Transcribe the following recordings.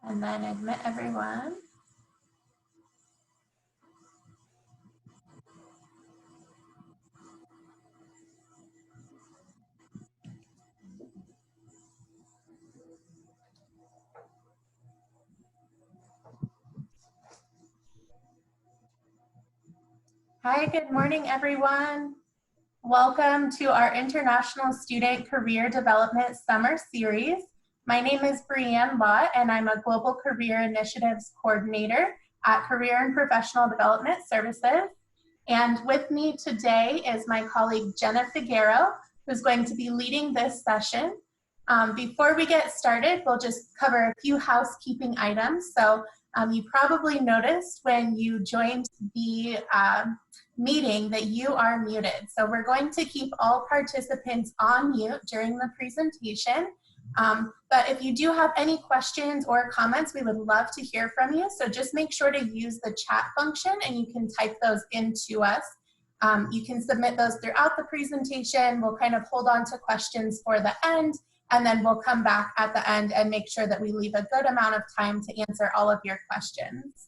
And then admit everyone. Hi, good morning, everyone. Welcome to our International Student Career Development Summer Series. My name is Brianne Lott, and I'm a Global Career Initiatives Coordinator at Career and Professional Development Services. And with me today is my colleague, Jenna Figueroa, who's going to be leading this session. Before we get started, we'll just cover a few housekeeping items. So you probably noticed when you joined the meeting that you are muted. So we're going to keep all participants on mute during the presentation. But if you do have any questions or comments, we would love to hear from you. So just make sure to use the chat function and you can type those into us. You can submit those throughout the presentation. We'll kind of hold on to questions for the end, and then we'll come back at the end and make sure that we leave a good amount of time to answer all of your questions.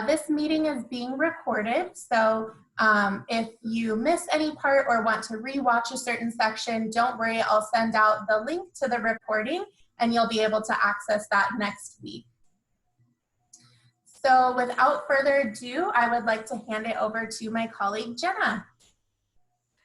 This meeting is being recorded, so if you miss any part or want to re-watch a certain section, don't worry, I'll send out the link to the recording and you'll be able to access that next week. So without further ado, I would like to hand it over to my colleague, Jenna.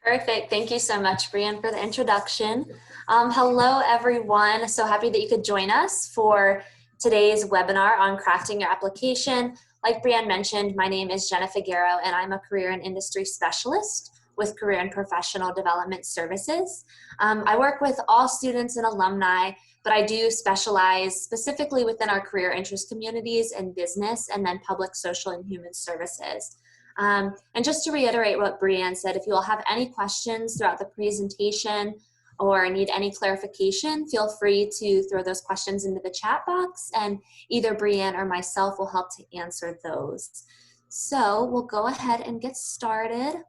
Perfect. Thank you so much, Brianne, for the introduction. Hello, everyone. So happy that you could join us for today's webinar on crafting your application. Like Brianne mentioned, my name is Jenna Figueroa, and I'm a career and industry specialist with Career and Professional Development Services. I work with all students and alumni, but I do specialize specifically within our career interest communities in business and then public, social, and human services. And just to reiterate what Brianne said, if you will have any questions throughout the presentation or need any clarification, feel free to throw those questions into the chat box and either Brianne or myself will help to answer those. So we'll go ahead and get started.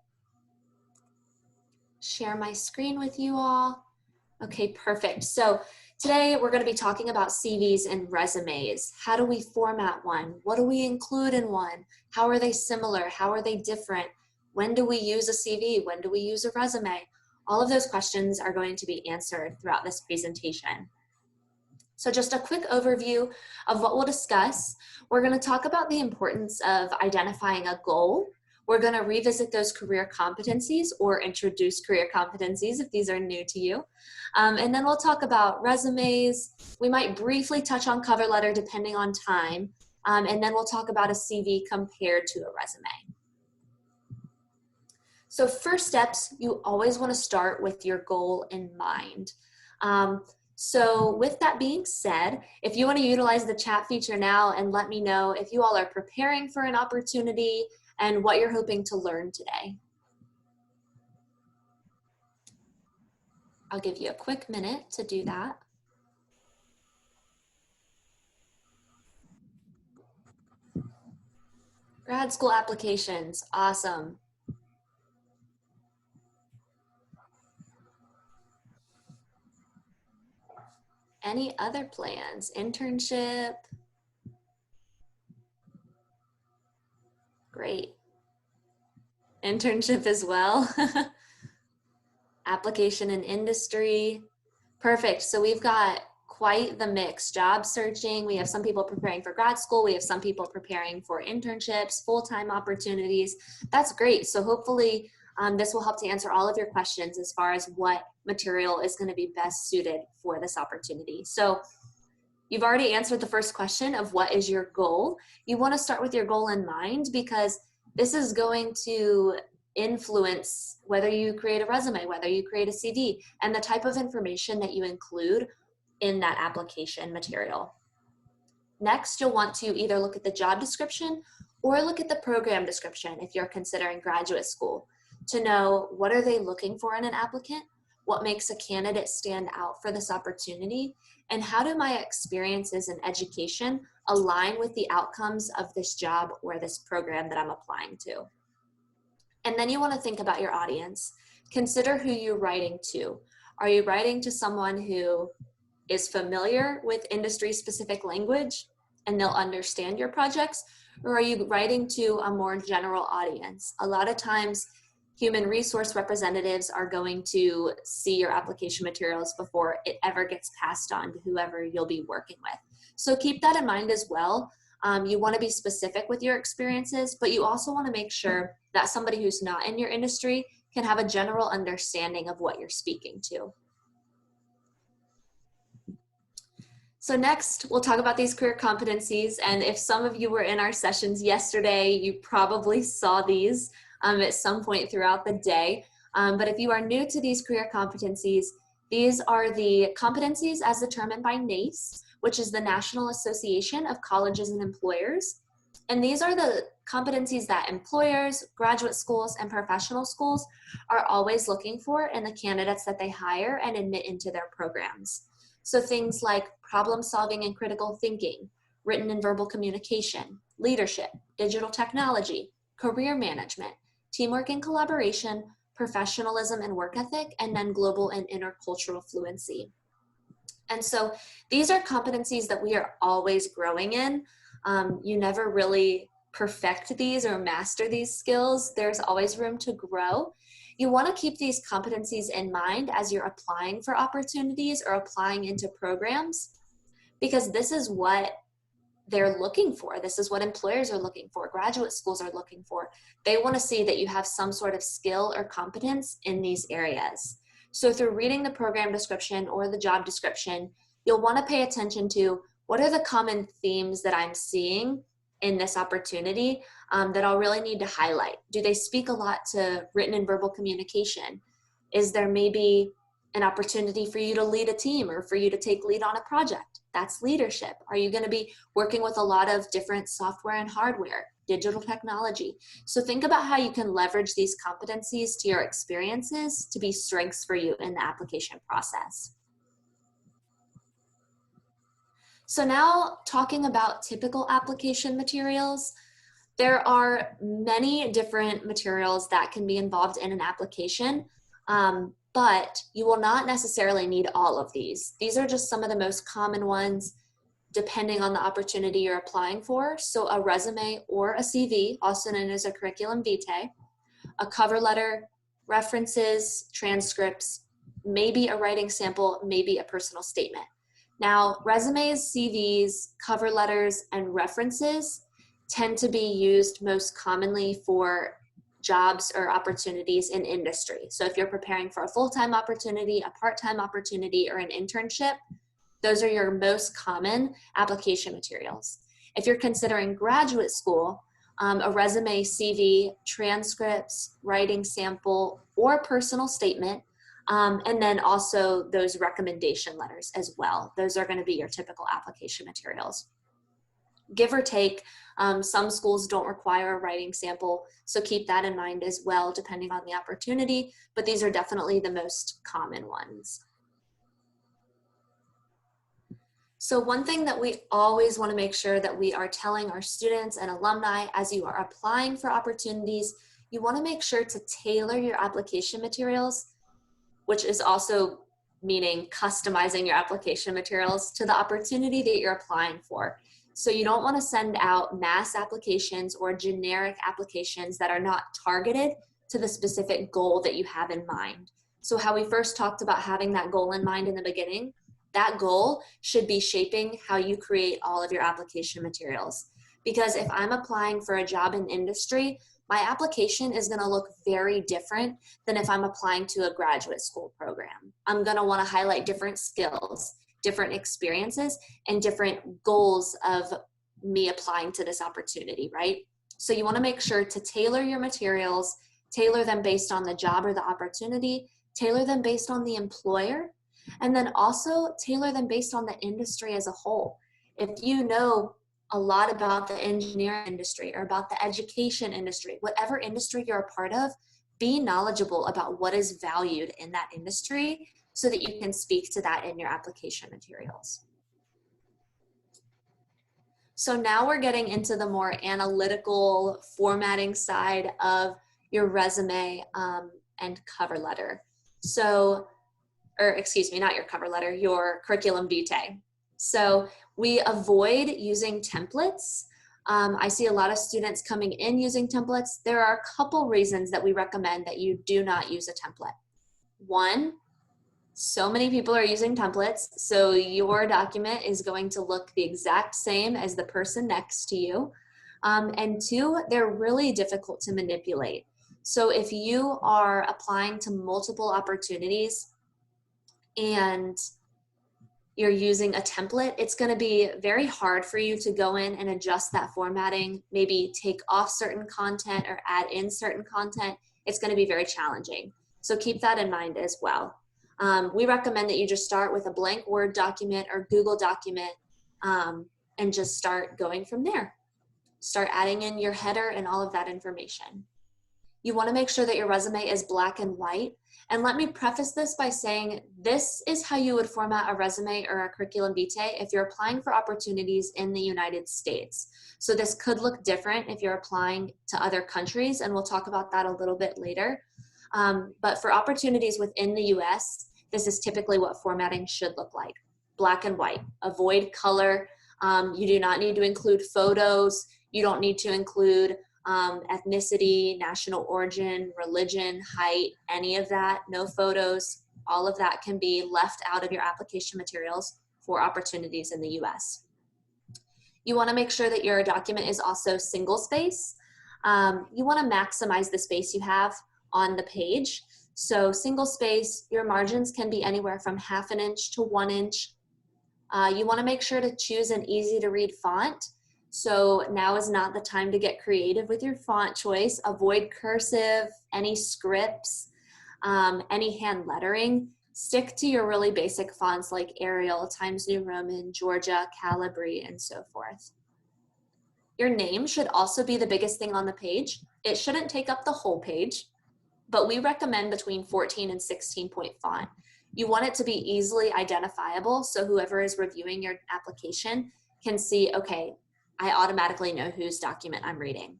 Share my screen with you all. Okay, perfect. So today we're going to be talking about CVs and resumes. How do we format one? What do we include in one? How are they similar? How are they different? When do we use a CV? When do we use a resume? All of those questions are going to be answered throughout this presentation. So just a quick overview of what we'll discuss. We're going to talk about the importance of identifying a goal. We're going to revisit those career competencies or introduce career competencies if these are new to you. And then we'll talk about resumes. We might briefly touch on cover letter depending on time. And then we'll talk about a CV compared to a resume. So first steps, you always want to start with your goal in mind. So with that being said, if you want to utilize the chat feature now and let me know if you all are preparing for an opportunity and what you're hoping to learn today. I'll give you a quick minute to do that. Grad school applications, awesome. Any other plans? Internship? Great. Internship as well. Application in industry. Perfect. So we've got quite the mix. Job searching. We have some people preparing for grad school. We have some people preparing for internships, full-time opportunities. That's great. So hopefully this will help to answer all of your questions as far as what material is going to be best suited for this opportunity. So you've already answered the first question of what is your goal. You want to start with your goal in mind because this is going to influence whether you create a resume, whether you create a CV, and the type of information that you include in that application material. Next, you'll want to either look at the job description or look at the program description if you're considering graduate school to know what are they looking for in an applicant, what makes a candidate stand out for this opportunity, and how do my experiences in education align with the outcomes of this job or this program that I'm applying to. And then you want to think about your audience. Consider who you're writing to. Are you writing to someone who is familiar with industry-specific language and they'll understand your projects? Or are you writing to a more general audience? A lot of times, human resource representatives are going to see your application materials before it ever gets passed on to whoever you'll be working with. So keep that in mind as well. You want to be specific with your experiences, but you also want to make sure that somebody who's not in your industry can have a general understanding of what you're speaking to. So next, we'll talk about these career competencies. And if some of you were in our sessions yesterday, you probably saw these at some point throughout the day. But if you are new to these career competencies, these are the competencies as determined by NACE, which is the National Association of Colleges and Employers. And these are the competencies that employers, graduate schools, and professional schools are always looking for in the candidates that they hire and admit into their programs. So things like problem solving and critical thinking, written and verbal communication, leadership, digital technology, career management, teamwork and collaboration, professionalism and work ethic, and then global and intercultural fluency. And so these are competencies that we are always growing in. You never really perfect these or master these skills. There's always room to grow. You want to keep these competencies in mind as you're applying for opportunities or applying into programs, because this is what they're looking for. This is what employers are looking for, graduate schools are looking for. They want to see that you have some sort of skill or competence in these areas. So through reading the program description or the job description, you'll want to pay attention to what are the common themes that I'm seeing in this opportunity that I'll really need to highlight. Do they speak a lot to written and verbal communication? Is there maybe an opportunity for you to lead a team or for you to take lead on a project? That's leadership. Are you going to be working with a lot of different software and hardware, digital technology? So think about how you can leverage these competencies to your experiences to be strengths for you in the application process. So now talking about typical application materials, there are many different materials that can be involved in an application. But you will not necessarily need all of these. These are just some of the most common ones depending on the opportunity you're applying for. So a resume or a CV, also known as a curriculum vitae, a cover letter, references, transcripts, maybe a writing sample, maybe a personal statement. Now, resumes, CVs, cover letters, and references tend to be used most commonly for jobs or opportunities in industry. So if you're preparing for a full-time opportunity, a part-time opportunity, or an internship, those are your most common application materials. If you're considering graduate school, a resume, CV, transcripts, writing sample, or personal statement, and then also those recommendation letters as well. Those are going to be your typical application materials. Give or take, some schools don't require a writing sample, so keep that in mind as well, depending on the opportunity, but these are definitely the most common ones. So one thing that we always want to make sure that we are telling our students and alumni as you are applying for opportunities, you want to make sure to tailor your application materials, which is also meaning customizing your application materials to the opportunity that you're applying for. So you don't want to send out mass applications or generic applications that are not targeted to the specific goal that you have in mind. So how we first talked about having that goal in mind in the beginning, that goal should be shaping how you create all of your application materials. Because if I'm applying for a job in industry, my application is going to look very different than if I'm applying to a graduate school program. I'm going to want to highlight different skills, different experiences, and different goals of me applying to this opportunity, right? So you want to make sure to tailor your materials, tailor them based on the job or the opportunity, tailor them based on the employer, and then also tailor them based on the industry as a whole. If you know a lot about the engineering industry or about the education industry, whatever industry you're a part of, be knowledgeable about what is valued in that industry so that you can speak to that in your application materials. So now we're getting into the more analytical formatting side of your resume and cover letter. So or excuse me, not your cover letter, your curriculum vitae. So we avoid using templates. I see a lot of students coming in using templates. There are a couple reasons that we recommend that you do not use a template. One, so many people are using templates, so your document is going to look the exact same as the person next to you. And two, they're really difficult to manipulate. So if you are applying to multiple opportunities and you're using a template, it's going to be very hard for you to go in and adjust that formatting, maybe take off certain content or add in certain content. It's going to be very challenging. So keep that in mind as well. We recommend that you just start with a blank Word document or Google document and just start going from there. Start adding in your header and all of that information. You want to make sure that your resume is black and white. And let me preface this by saying this is how you would format a resume or a curriculum vitae if you're applying for opportunities in the United States. So this could look different if you're applying to other countries, and we'll talk about that a little bit later. But for opportunities within the US, this is typically what formatting should look like. Black and white. Avoid color. You do not need to include photos. You don't need to include ethnicity, national origin, religion, height, any of that, no photos. All of that can be left out of your application materials for opportunities in the US. You want to make sure that your document is also single space. You want to maximize the space you have on the page. So single space, your margins can be anywhere from 1/2 inch to 1 inch. You want to make sure to choose an easy to read font. So now is not the time to get creative with your font choice. Avoid cursive, any scripts, any hand lettering. Stick to your really basic fonts like Arial, Times New Roman, Georgia, Calibri, and so forth. Your name should also be the biggest thing on the page. It shouldn't take up the whole page, but we recommend between 14 and 16-point font. You want it to be easily identifiable so whoever is reviewing your application can see, okay, I automatically know whose document I'm reading.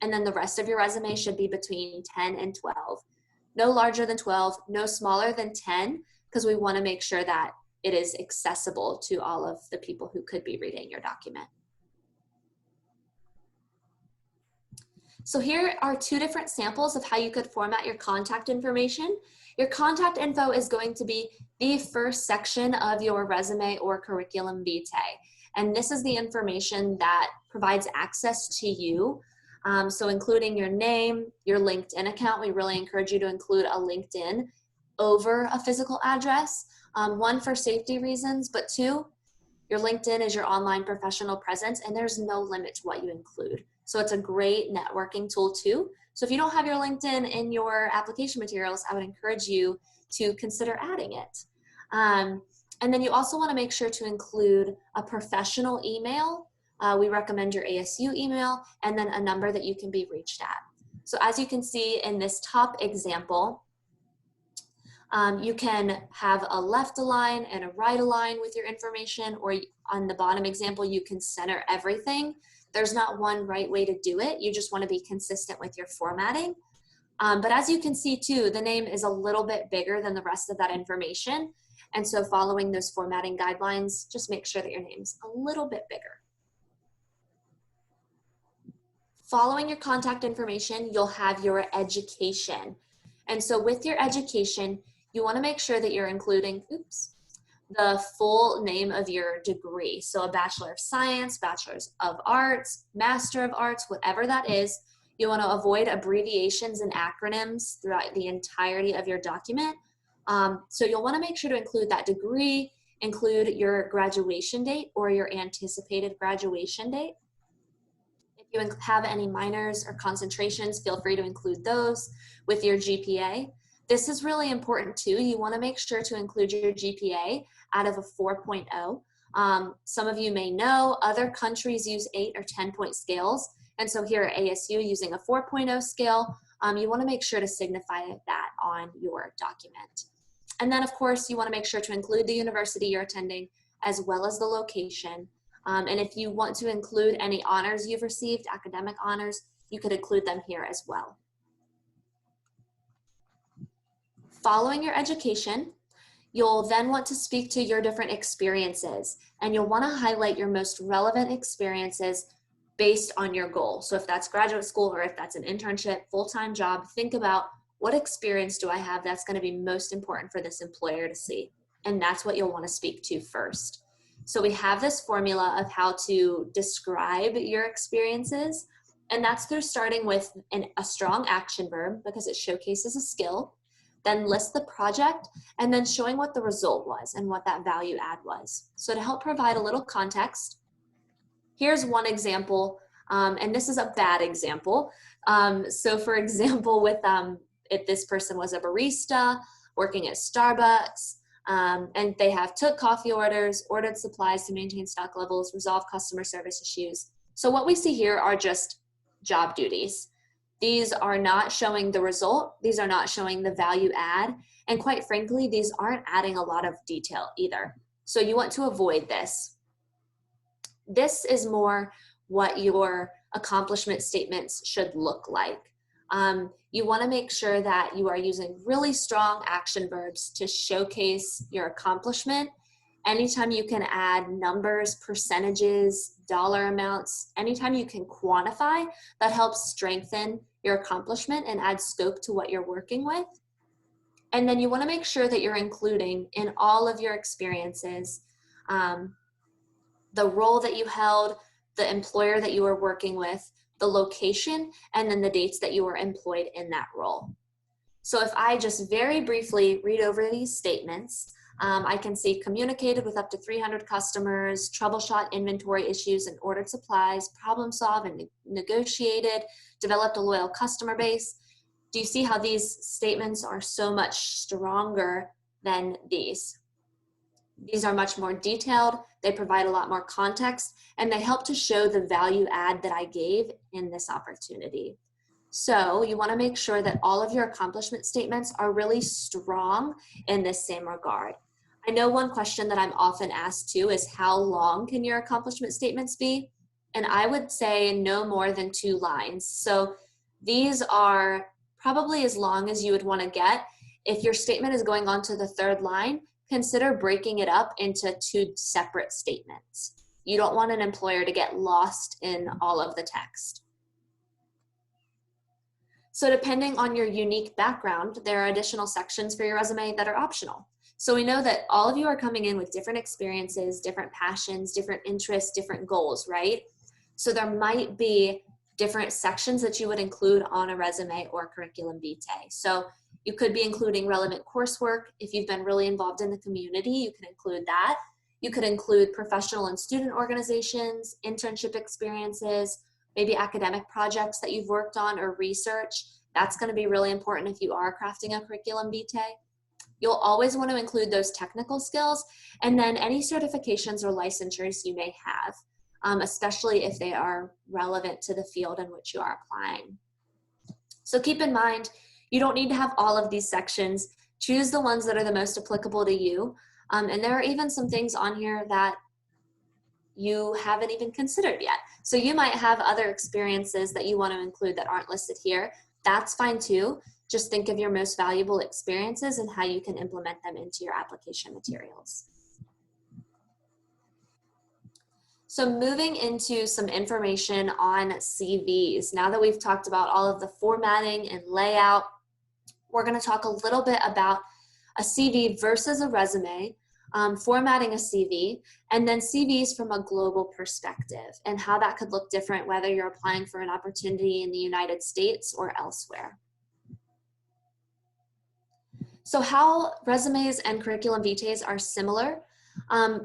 And then the rest of your resume should be between 10 and 12. No larger than 12, no smaller than 10, because we want to make sure that it is accessible to all of the people who could be reading your document. So here are 2 different samples of how you could format your contact information. Your contact info is going to be the first section of your resume or curriculum vitae. And this is the information that provides access to you. So including your name, your LinkedIn account, we really encourage you to include a LinkedIn over a physical address. 1, for safety reasons, but 2, your LinkedIn is your online professional presence and there's no limit to what you include. So it's a great networking tool too. So if you don't have your LinkedIn in your application materials, I would encourage you to consider adding it. And then you also want to make sure to include a professional email. We recommend your ASU email and then a number that you can be reached at. So as you can see in this top example, you can have a left align and a right align with your information, or on the bottom example, you can center everything. There's not one right way to do it. You just want to be consistent with your formatting. But as you can see too, the name is a little bit bigger than the rest of that information. And so following those formatting guidelines, just make sure that your name's a little bit bigger. Following your contact information, you'll have your education. And so with your education, you want to make sure that you're including, the full name of your degree. So a Bachelor of Science, Bachelor of Arts, Master of Arts, whatever that is. You want to avoid abbreviations and acronyms throughout the entirety of your document. So you'll want to make sure to include that degree, include your graduation date or your anticipated graduation date. If you have any minors or concentrations, feel free to include those with your GPA. This is really important too. You want to make sure to include your GPA out of a 4.0. Some of you may know other countries use 8 or 10-point scales. And so here at ASU, using a 4.0 scale, you want to make sure to signify that on your document. And then, of course, you want to make sure to include the university you're attending as well as the location. And if you want to include any honors you've received, academic honors, you could include them here as well. Following your education, You'll then want to speak to your different experiences, and you'll want to highlight your most relevant experiences based on your goal. So if that's graduate school or if that's an internship, full-time job, think about what experience do I have that's going to be most important for this employer to see. And that's what you'll want to speak to first. So we have this formula of how to describe your experiences, and that's through starting with a strong action verb because it showcases a skill, then list the project, and then showing what the result was and what that value add was. So to help provide a little context, here's one example, and this is a bad example. So for example, with if this person was a barista working at Starbucks, and they took coffee orders, ordered supplies to maintain stock levels, resolve customer service issues. So what we see here are just job duties. These are not showing the result. These are not showing the value add. And quite frankly, these aren't adding a lot of detail either. So you want to avoid this. This is more what your accomplishment statements should look like. You want to make sure that you are using really strong action verbs to showcase your accomplishment. Anytime you can add numbers, percentages, dollar amounts, anytime you can quantify, that helps strengthen your accomplishment and add scope to what you're working with. And then you want to make sure that you're including in all of your experiences the role that you held, the employer that you were working with, the location, and then the dates that you were employed in that role. So if I just very briefly read over these statements, I can see communicated with up to 300 customers, troubleshot inventory issues and ordered supplies, problem solved and negotiated, developed a loyal customer base. Do you see how these statements are so much stronger than these? These are much more detailed, they provide a lot more context, and they help to show the value add that I gave in this opportunity. So you want to make sure that all of your accomplishment statements are really strong in this same regard. I know one question that I'm often asked too is how long can your accomplishment statements be? And I would say no more than 2 lines. So these are probably as long as you would want to get. If your statement is going on to the 3rd line, consider breaking it up into 2 separate statements. You don't want an employer to get lost in all of the text. So depending on your unique background, there are additional sections for your resume that are optional. So we know that all of you are coming in with different experiences, different passions, different interests, different goals, right? So there might be different sections that you would include on a resume or curriculum vitae. So you could be including relevant coursework. If you've been really involved in the community, you can include that. You could include professional and student organizations, internship experiences, maybe academic projects that you've worked on or research. That's going to be really important if you are crafting a curriculum vitae. You'll always want to include those technical skills and then any certifications or licensures you may have, especially if they are relevant to the field in which you are applying. So keep in mind, you don't need to have all of these sections. Choose the ones that are the most applicable to you. And there are even some things on here that you haven't even considered yet. So you might have other experiences that you want to include that aren't listed here. That's fine too. Just think of your most valuable experiences and how you can implement them into your application materials. So moving into some information on CVs. Now that we've talked about all of the formatting and layout, we're going to talk a little bit about a CV versus a resume, formatting a CV, and then CVs from a global perspective and how that could look different whether you're applying for an opportunity in the United States or elsewhere. So how resumes and curriculum vitae are similar.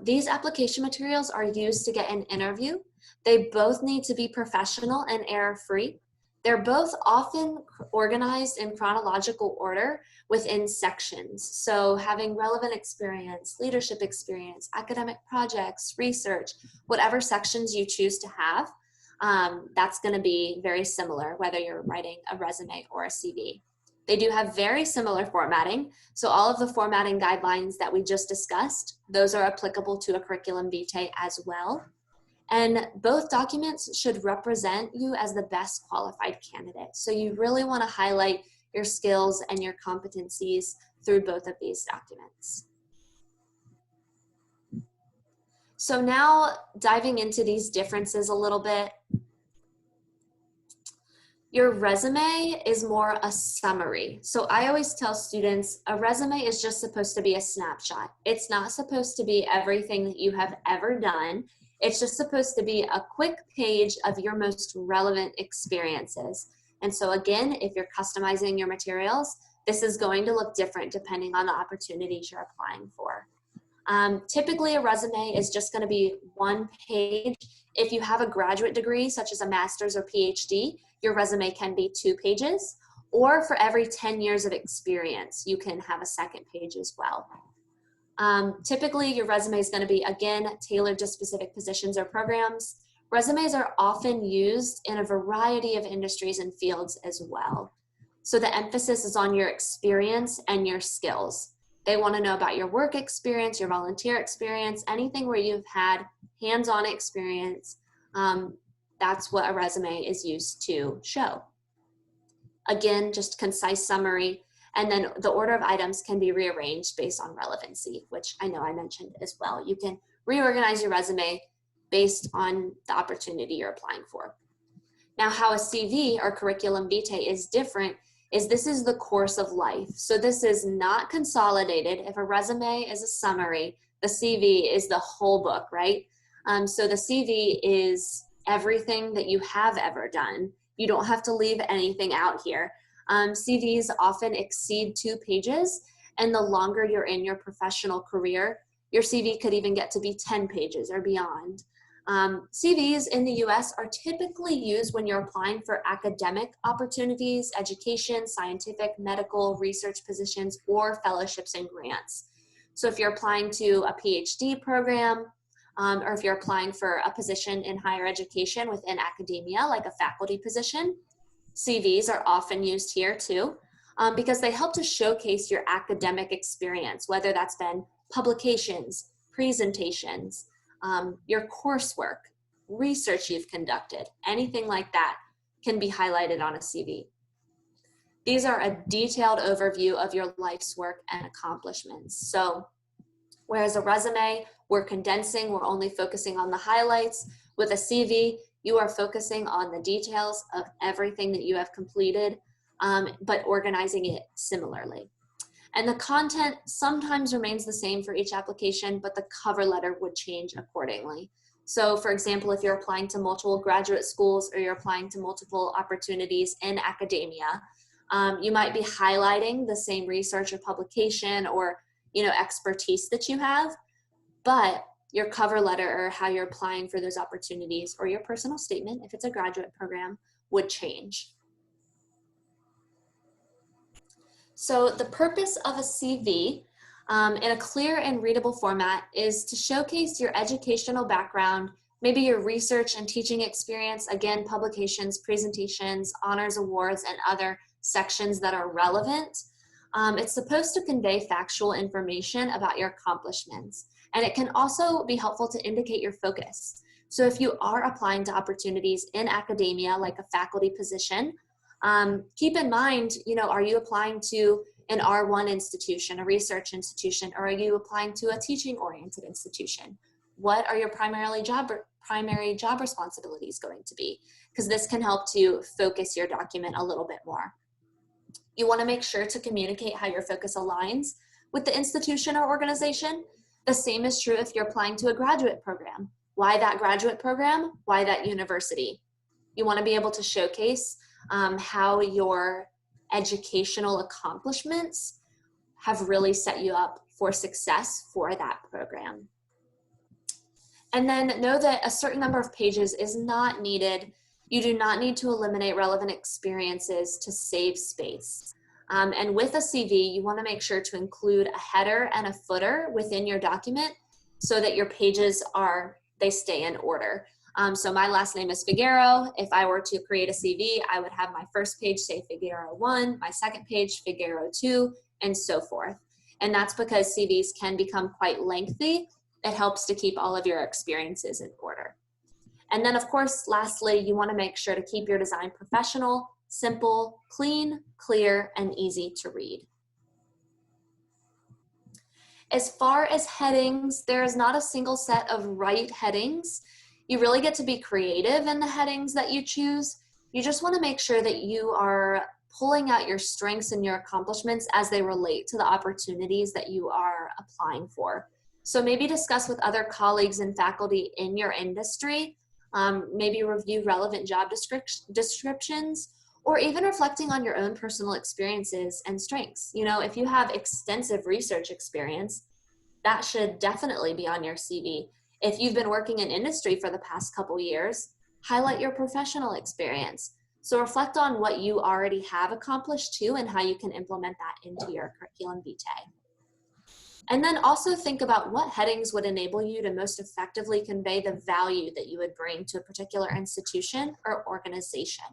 These application materials are used to get an interview. They both need to be professional and error-free. They're both often organized in chronological order within sections. So having relevant experience, leadership experience, academic projects, research, whatever sections you choose to have, that's going to be very similar whether you're writing a resume or a CV. They do have very similar formatting. So all of the formatting guidelines that we just discussed, those are applicable to a curriculum vitae as well. And both documents should represent you as the best qualified candidate. So you really want to highlight your skills and your competencies through both of these documents. So now diving into these differences a little bit, your resume is more a summary. So I always tell students a resume is just supposed to be a snapshot. It's not supposed to be everything that you have ever done. It's just supposed to be a quick page of your most relevant experiences. And so again, if you're customizing your materials, this is going to look different depending on the opportunities you're applying for. Typically, a resume is just going to be one page. If you have a graduate degree, such as a master's or PhD, your resume can be 2 pages. Or for every 10 years of experience, you can have a second page as well. Typically, your resume is going to be, again, tailored to specific positions or programs. Resumes are often used in a variety of industries and fields as well. So the emphasis is on your experience and your skills. They want to know about your work experience, your volunteer experience, anything where you've had hands-on experience. That's what a resume is used to show. Again, just concise summary. And then the order of items can be rearranged based on relevancy, which I know I mentioned as well. You can reorganize your resume based on the opportunity you're applying for. Now, how a CV or curriculum vitae is different is this is the course of life. So this is not consolidated. If a resume is a summary, the CV is the whole book, right? So the CV is everything that you have ever done. You don't have to leave anything out here. CVs often exceed 2 pages, and the longer you're in your professional career, your CV could even get to be 10 pages or beyond. CVs in the US are typically used when you're applying for academic opportunities, education, scientific, medical, research positions, or fellowships and grants. So if you're applying to a PhD program, or if you're applying for a position in higher education within academia, like a faculty position, CVs are often used here too, because they help to showcase your academic experience, whether that's been publications, presentations, your coursework, research you've conducted, anything like that can be highlighted on a CV. These are a detailed overview of your life's work and accomplishments. So whereas a resume, we're condensing, we're only focusing on the highlights. With a CV, you are focusing on the details of everything that you have completed, but organizing it similarly. And the content sometimes remains the same for each application, but the cover letter would change accordingly. So for example, if you're applying to multiple graduate schools or you're applying to multiple opportunities in academia, you might be highlighting the same research or publication or expertise that you have, but your cover letter or how you're applying for those opportunities or your personal statement, if it's a graduate program, would change. So the purpose of a CV in a clear and readable format is to showcase your educational background, maybe your research and teaching experience, again, publications, presentations, honors awards, and other sections that are relevant. It's supposed to convey factual information about your accomplishments, and it can also be helpful to indicate your focus. So if you are applying to opportunities in academia, like a faculty position, keep in mind, are you applying to an R1 institution, a research institution, or are you applying to a teaching-oriented institution? What are your primary job responsibilities going to be? Because this can help to focus your document a little bit more. You want to make sure to communicate how your focus aligns with the institution or organization. The same is true if you're applying to a graduate program. Why that graduate program? Why that university? You want to be able to showcase how your educational accomplishments have really set you up for success for that program. And then know that a certain number of pages is not needed. You do not need to eliminate relevant experiences to save space. And with a CV, you want to make sure to include a header and a footer within your document so that your pages they stay in order. So my last name is Figueroa. If I were to create a CV, I would have my first page say Figueroa 1, my second page Figueroa 2, and so forth. And that's because CVs can become quite lengthy. It helps to keep all of your experiences in order. And then of course, lastly, you want to make sure to keep your design professional, simple, clean, clear, and easy to read. As far as headings, there is not a single set of right headings. You really get to be creative in the headings that you choose. You just want to make sure that you are pulling out your strengths and your accomplishments as they relate to the opportunities that you are applying for. So maybe discuss with other colleagues and faculty in your industry, maybe review relevant job descriptions, or even reflecting on your own personal experiences and strengths. You know, if you have extensive research experience, that should definitely be on your CV. If you've been working in industry for the past couple years, highlight your professional experience. So reflect on what you already have accomplished too and how you can implement that into your curriculum vitae. And then also think about what headings would enable you to most effectively convey the value that you would bring to a particular institution or organization.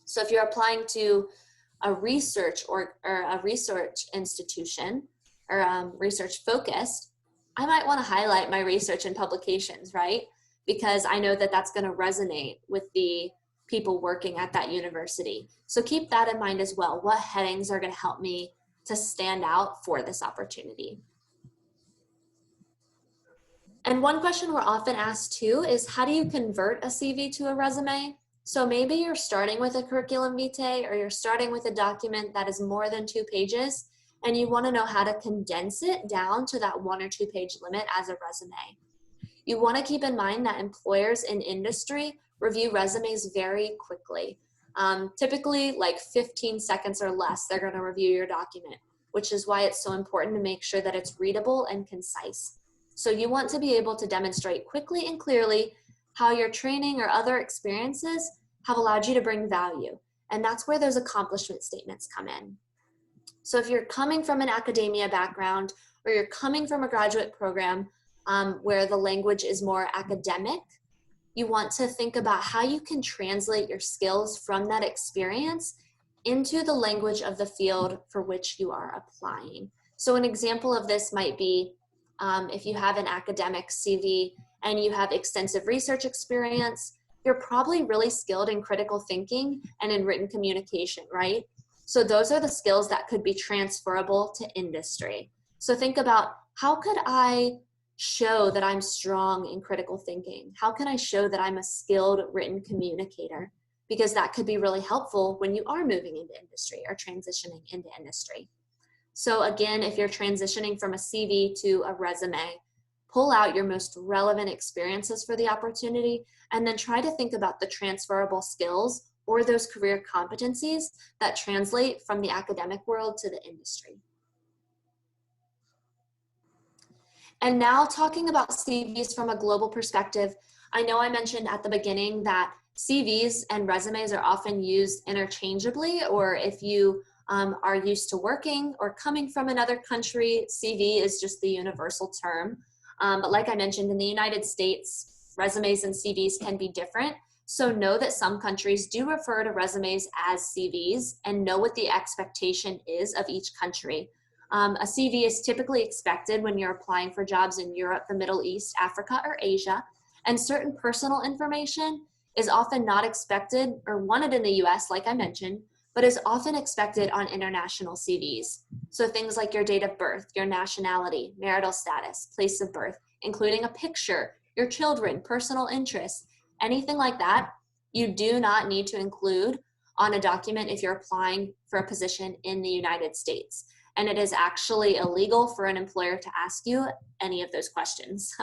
So if you're applying to a research or a research institution or research focused, I might want to highlight my research and publications, right? Because I know that that's going to resonate with the people working at that university. So keep that in mind as well. What headings are going to help me to stand out for this opportunity? And one question we're often asked too is, how do you convert a CV to a resume? So maybe you're starting with a curriculum vitae, or you're starting with a document that is more than 2 pages, and you want to know how to condense it down to that 1 or 2 page limit as a resume. You want to keep in mind that employers in industry review resumes very quickly. Typically like 15 seconds or less, they're going to review your document, which is why it's so important to make sure that it's readable and concise. So you want to be able to demonstrate quickly and clearly how your training or other experiences have allowed you to bring value. And that's where those accomplishment statements come in. So if you're coming from an academia background, or you're coming from a graduate program where the language is more academic, you want to think about how you can translate your skills from that experience into the language of the field for which you are applying. So an example of this might be if you have an academic CV and you have extensive research experience, you're probably really skilled in critical thinking and in written communication, right? So those are the skills that could be transferable to industry. So think about, how could I show that I'm strong in critical thinking? How can I show that I'm a skilled written communicator? Because that could be really helpful when you are moving into industry or transitioning into industry. So again, if you're transitioning from a CV to a resume, pull out your most relevant experiences for the opportunity, and then try to think about the transferable skills or those career competencies that translate from the academic world to the industry. And now talking about CVs from a global perspective, I know I mentioned at the beginning that CVs and resumes are often used interchangeably, or if you are used to working or coming from another country, CV is just the universal term. But like I mentioned, in the United States, resumes and CVs can be different. So know that some countries do refer to resumes as CVs, and know what the expectation is of each country. A CV is typically expected when you're applying for jobs in Europe, the Middle East, Africa, or Asia, and certain personal information is often not expected or wanted in the US, like I mentioned, but is often expected on international CVs. So things like your date of birth, your nationality, marital status, place of birth, including a picture, your children, personal interests, anything like that, you do not need to include on a document if you're applying for a position in the United States. And it is actually illegal for an employer to ask you any of those questions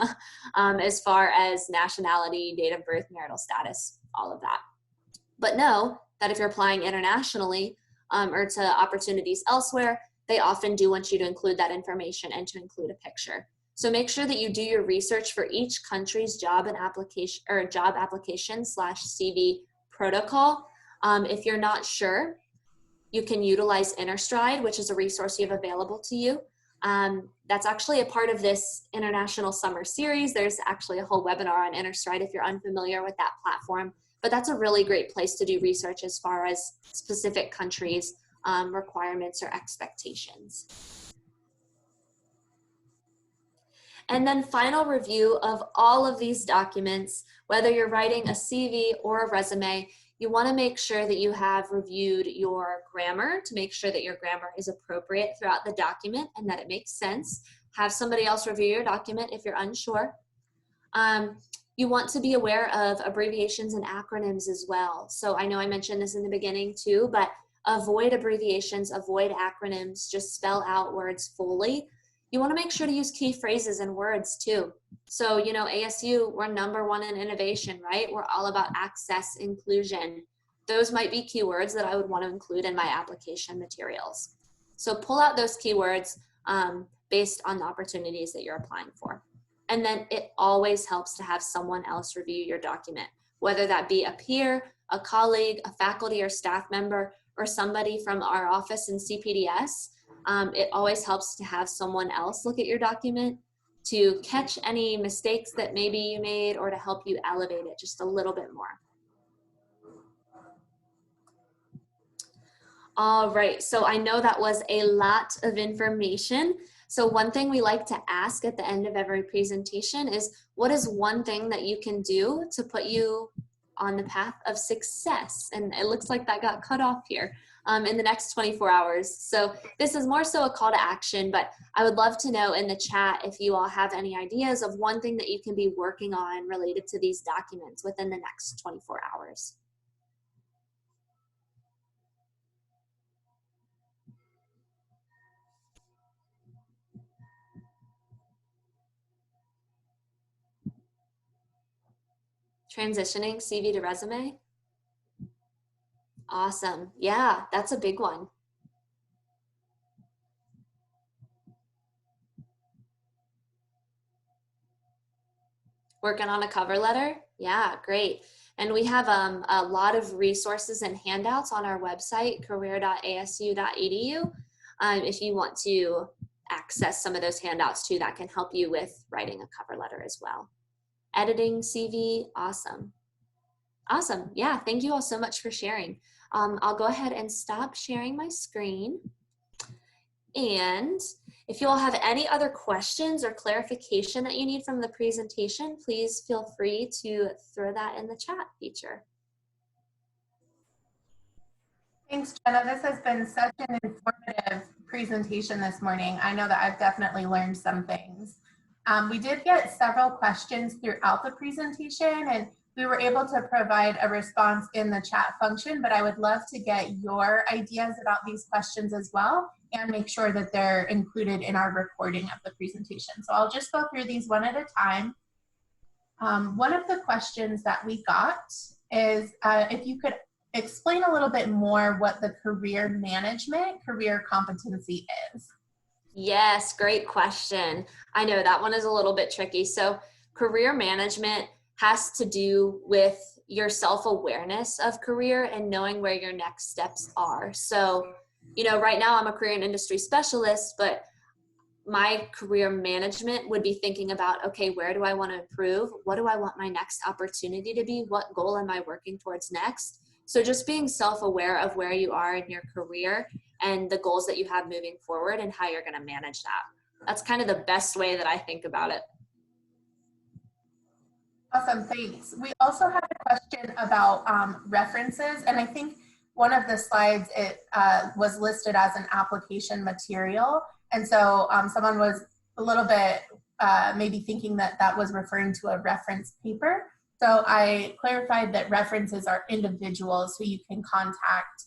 as far as nationality, date of birth, marital status, all of that. But know that if you're applying internationally or to opportunities elsewhere, they often do want you to include that information and to include a picture. So make sure that you do your research for each country's job application / CV protocol. If you're not sure, you can utilize InterStride, which is a resource you have available to you. That's actually a part of this International Summer Series. There's actually a whole webinar on InterStride if you're unfamiliar with that platform. But that's a really great place to do research as far as specific countries' requirements or expectations. And then final review of all of these documents, whether you're writing a CV or a resume, you want to make sure that you have reviewed your grammar to make sure that your grammar is appropriate throughout the document and that it makes sense. Have somebody else review your document if you're unsure. You want to be aware of abbreviations and acronyms as well. So I know I mentioned this in the beginning too, but avoid abbreviations, avoid acronyms, just spell out words fully. You want to make sure to use key phrases and words too. So, you know, ASU, we're #1 in innovation, right? We're all about access, inclusion. Those might be keywords that I would want to include in my application materials. So pull out those keywords based on the opportunities that you're applying for. And then it always helps to have someone else review your document, whether that be a peer, a colleague, a faculty or staff member, or somebody from our office in CPDS. It always helps to have someone else look at your document to catch any mistakes that maybe you made or to help you elevate it just a little bit more. All right, so I know that was a lot of information. So one thing we like to ask at the end of every presentation is, what is one thing that you can do to put you on the path of success? And it looks like that got cut off here in the next 24 hours. So this is more so a call to action, but I would love to know in the chat if you all have any ideas of one thing that you can be working on related to these documents within the next 24 hours. Transitioning CV to resume? Awesome. Yeah, that's a big one. Working on a cover letter? Yeah, great. And we have a lot of resources and handouts on our website, career.asu.edu. If you want to access some of those handouts too, that can help you with writing a cover letter as well. Editing CV, awesome. Awesome, yeah, thank you all so much for sharing. I'll go ahead and stop sharing my screen. And if you all have any other questions or clarification that you need from the presentation, please feel free to throw that in the chat feature. Thanks, Jenna. This has been such an informative presentation this morning. I know that I've definitely learned some things. We did get several questions throughout the presentation, and we were able to provide a response in the chat function, but I would love to get your ideas about these questions as well and make sure that they're included in our recording of the presentation. So I'll just go through these one at a time. One of the questions that we got is if you could explain a little bit more what the career management career competency is. Yes, great question. I know that one is a little bit tricky. So career management has to do with your self-awareness of career and knowing where your next steps are. So, you know, right now I'm a career and industry specialist, but my career management would be thinking about, okay, where do I want to improve? What do I want my next opportunity to be? What goal am I working towards next? So just being self-aware of where you are in your career and the goals that you have moving forward and how you're going to manage that. That's kind of the best way that I think about it. Awesome, thanks. We also had a question about references, and I think one of the slides, it was listed as an application material, and so someone was a little bit maybe thinking that that was referring to a reference paper. So I clarified that references are individuals who you can contact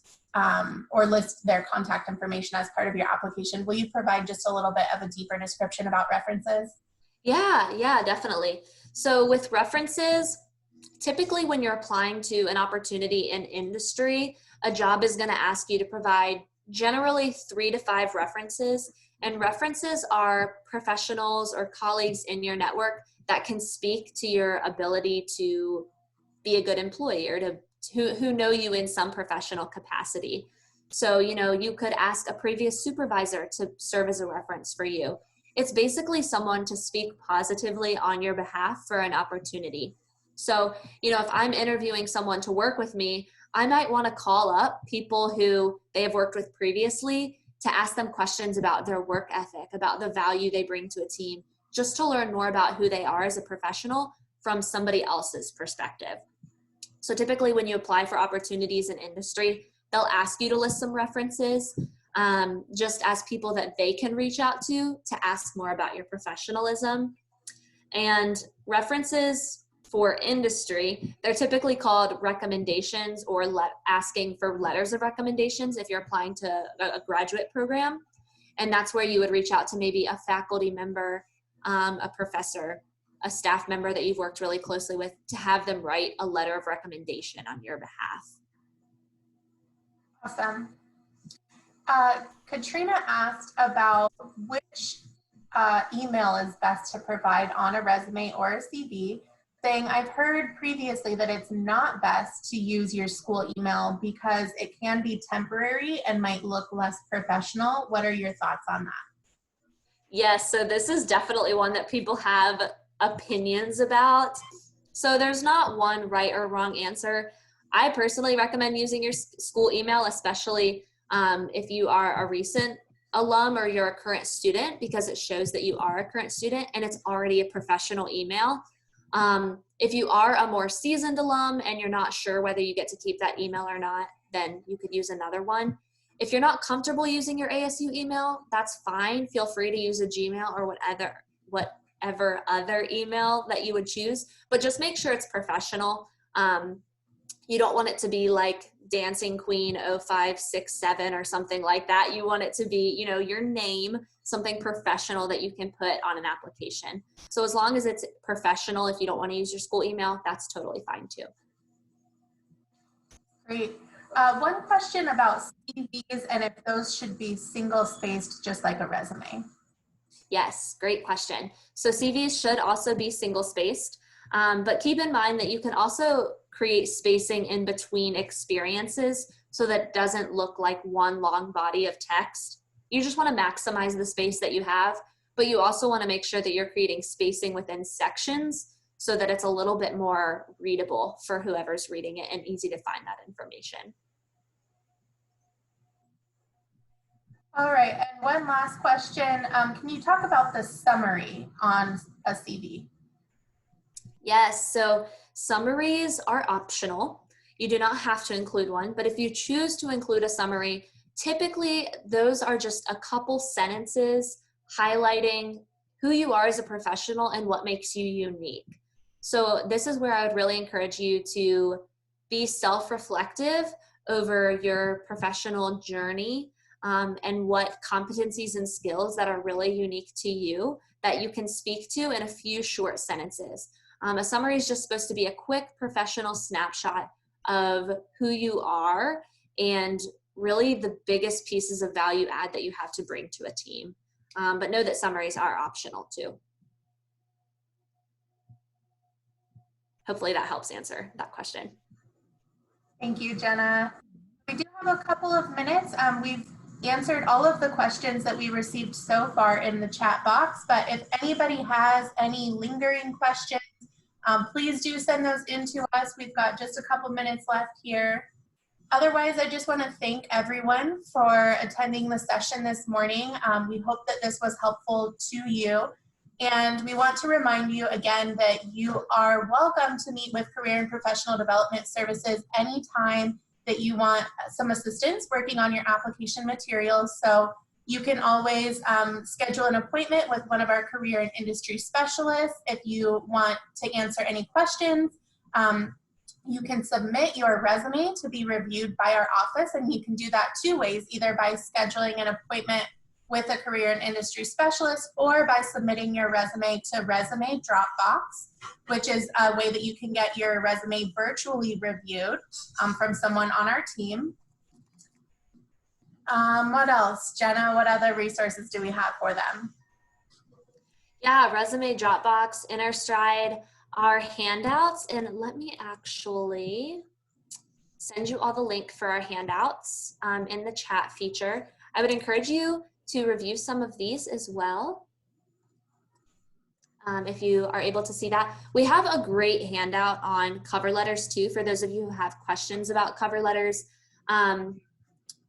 or list their contact information as part of your application. Will you provide just a little bit of a deeper description about references? Yeah, definitely. So with references, typically when you're applying to an opportunity in industry, a job is going to ask you to provide generally 3 to 5 references. And references are professionals or colleagues in your network that can speak to your ability to be a good employee or who know you in some professional capacity. So, you know, you could ask a previous supervisor to serve as a reference for you. It's basically someone to speak positively on your behalf for an opportunity. So, you know, if I'm interviewing someone to work with me, I might want to call up people who they have worked with previously to ask them questions about their work ethic, about the value they bring to a team, just to learn more about who they are as a professional from somebody else's perspective. So typically when you apply for opportunities in industry, they'll ask you to list some references. just as people that they can reach out to ask more about your professionalism. And references for industry, they're typically called recommendations or asking for letters of recommendations if you're applying to a graduate program. And that's where you would reach out to maybe a faculty member, a professor, a staff member that you've worked really closely with to have them write a letter of recommendation on your behalf. Awesome. Katrina asked about which email is best to provide on a resume or a CV, saying, I've heard previously that it's not best to use your school email because it can be temporary and might look less professional. What are your thoughts on that? Yes, so this is definitely one that people have opinions about. So there's not one right or wrong answer. I personally recommend using your school email, especially if you are a recent alum or you're a current student, because it shows that you are a current student and it's already a professional email. If you are a more seasoned alum and you're not sure whether you get to keep that email or not, then you could use another one. If you're not comfortable using your ASU email, that's fine. Feel free to use a Gmail or whatever other email that you would choose, but just make sure it's professional. You don't want it to be like Dancing Queen 0567 or something like that. You want it to be, you know, your name, something professional that you can put on an application. So as long as it's professional, if you don't want to use your school email, that's totally fine too. Great. One question about CVs and if those should be single-spaced just like a resume. Yes, great question. So CVs should also be single-spaced, but keep in mind that you can also create spacing in between experiences so that it doesn't look like one long body of text. You just want to maximize the space that you have, but you also want to make sure that you're creating spacing within sections so that it's a little bit more readable for whoever's reading it and easy to find that information. All right, and one last question. Can you talk about the summary on a CV? Yes, so summaries are optional. You do not have to include one, but if you choose to include a summary, typically those are just a couple sentences highlighting who you are as a professional and what makes you unique. So this is where I would really encourage you to be self-reflective over your professional journey and what competencies and skills that are really unique to you that you can speak to in a few short sentences. A summary is just supposed to be a quick professional snapshot of who you are and really the biggest pieces of value add that you have to bring to a team. But know that summaries are optional too. Hopefully that helps answer that question. Thank you, Jenna. We do have a couple of minutes. We've answered all of the questions that we received so far in the chat box, but if anybody has any lingering questions, please do send those in to us. We've got just a couple minutes left here. Otherwise, I just want to thank everyone for attending the session this morning. We hope that this was helpful to you. And we want to remind you again that you are welcome to meet with Career and Professional Development Services anytime that you want some assistance working on your application materials. So you can always schedule an appointment with one of our career and industry specialists. If you want to answer any questions, you can submit your resume to be reviewed by our office, and you can do that two ways, either by scheduling an appointment with a career and industry specialist or by submitting your resume to Resume Dropbox, which is a way that you can get your resume virtually reviewed from someone on our team. What else, Jenna? What other resources do we have for them? Yeah, Resume Dropbox, InnerStride, our handouts, and let me actually send you all the link for our handouts in the chat feature. I would encourage you to review some of these as well. If you are able to see that. We have a great handout on cover letters too, for those of you who have questions about cover letters.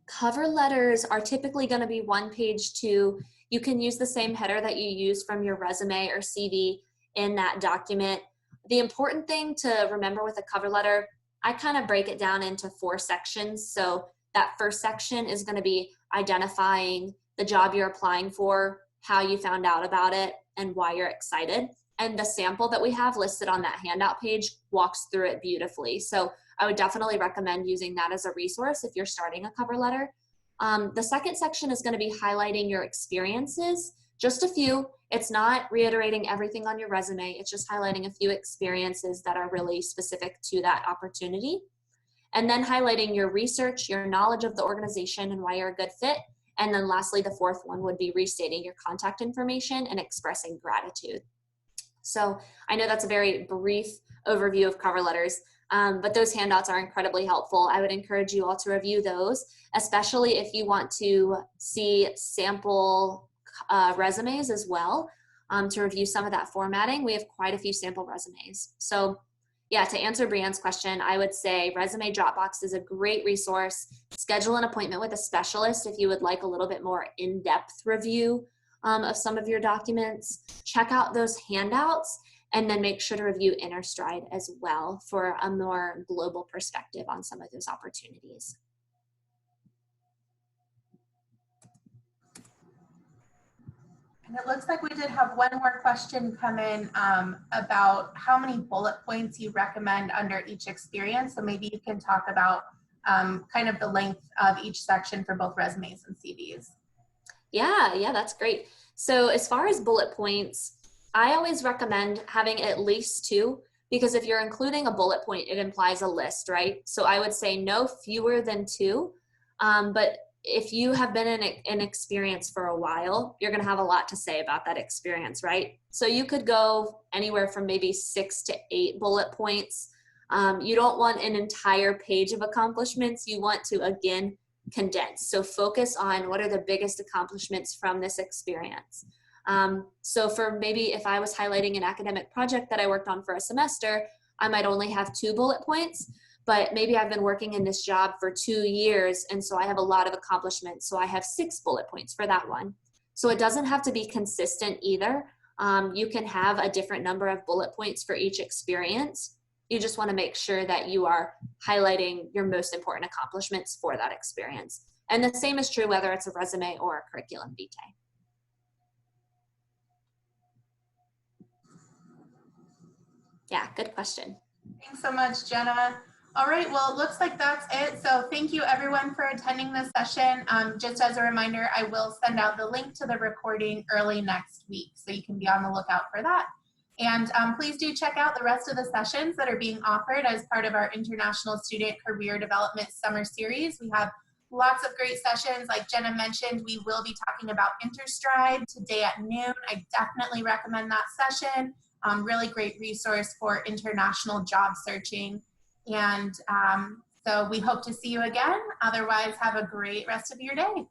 Cover letters are typically going to be one page too. You can use the same header that you use from your resume or CV in that document. The important thing to remember with a cover letter, I kind of break it down into 4 sections. So That first section is going to be identifying the job you're applying for, how you found out about it, and why you're excited. And the sample that we have listed on that handout page walks through it beautifully. So I would definitely recommend using that as a resource if you're starting a cover letter. The second section is going to be highlighting your experiences, just a few. It's not reiterating everything on your resume. It's just highlighting a few experiences that are really specific to that opportunity. And then highlighting your research, your knowledge of the organization and why you're a good fit. And then lastly, the fourth one would be restating your contact information and expressing gratitude. So I know that's a very brief overview of cover letters, but those handouts are incredibly helpful. I would encourage you all to review those, especially if you want to see sample resumes as well, to review some of that formatting. We have quite a few sample resumes. So yeah, to answer Brianne's question, I would say Resume Dropbox is a great resource. Schedule an appointment with a specialist if you would like a little bit more in-depth review of some of your documents. Check out those handouts, and then make sure to review InnerStride as well for a more global perspective on some of those opportunities. And it looks like we did have one more question come in about how many bullet points you recommend under each experience. So maybe you can talk about kind of the length of each section for both resumes and CVs. Yeah, that's great. So as far as bullet points, I always recommend having at least 2, because if you're including a bullet point, it implies a list, right? So I would say no fewer than 2, but if you have been in an experience for a while, you're going to have a lot to say about that experience, right? So you could go anywhere from maybe 6 to 8 bullet points. You don't want an entire page of accomplishments. You want to, again, condense. So focus on what are the biggest accomplishments from this experience. So for maybe if I was highlighting an academic project that I worked on for a semester, I might only have 2 bullet points. But maybe I've been working in this job for 2 years, and so I have a lot of accomplishments. So I have 6 bullet points for that one. So it doesn't have to be consistent either. You can have a different number of bullet points for each experience. You just want to make sure that you are highlighting your most important accomplishments for that experience. And the same is true whether it's a resume or a curriculum vitae. Yeah, good question. Thanks so much, Jenna. All right, well, it looks like that's it. So thank you everyone for attending this session. Just as a reminder, I will send out the link to the recording early next week, so you can be on the lookout for that. And please do check out the rest of the sessions that are being offered as part of our International Student Career Development Summer Series. We have lots of great sessions. Like Jenna mentioned, we will be talking about InterStride today at noon. I definitely recommend that session. Really great resource for international job searching. And so we hope to see you again. Otherwise, have a great rest of your day.